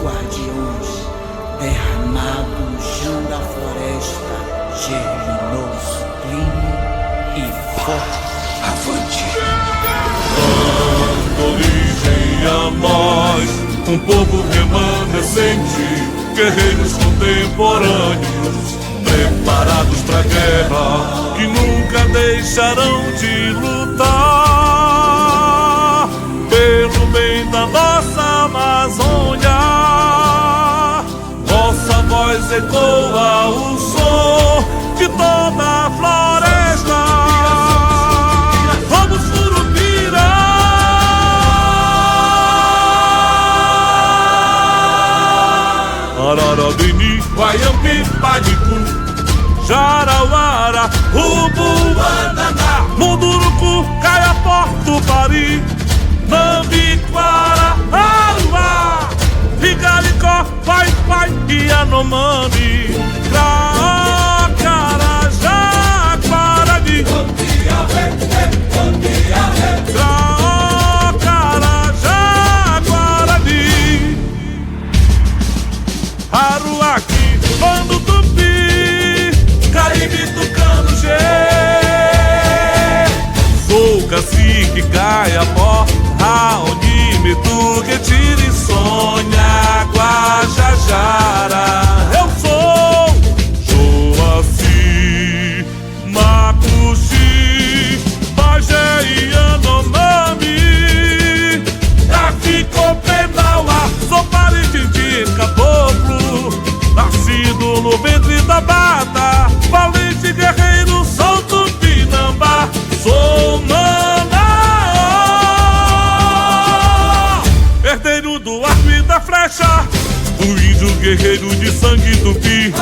guardiões, derramado no chão da floresta, germinou sublime e forte. Avante! Dando origem a nós, um povo remanescente, guerreiros contemporâneos, preparados pra guerra, que nunca deixarão de lutar pelo bem da nossa Amazônia. Nossa voz ecoa o som de toda a floresta. Vamos, Curupira! Araradini, Guaiampi, Padicu, Jarauara, Ubuananá, Munduruku, Caiapó, Tupari, Nambiquara, Aruá, Igalicó, Pai e Yanomami, Cracarajá, Guarani, Cracarajá, Guarani, Aruaqui, Bando Tupi, Caribe, Tucano, Gê, Sou Cacique, Caiapó, Raoni, Metugue, Tiriçonha, Guajajara. Eu sou Joaci, Macuxi, Bagé e Yanomami, Daqui, Copenauá, sou parente de caboclo, nascido no ventre da mata, valente guerreiro, sou Tupinambá, sou Manaó, herdeiro do arco e da flecha, o índio guerreiro de sangue tupi.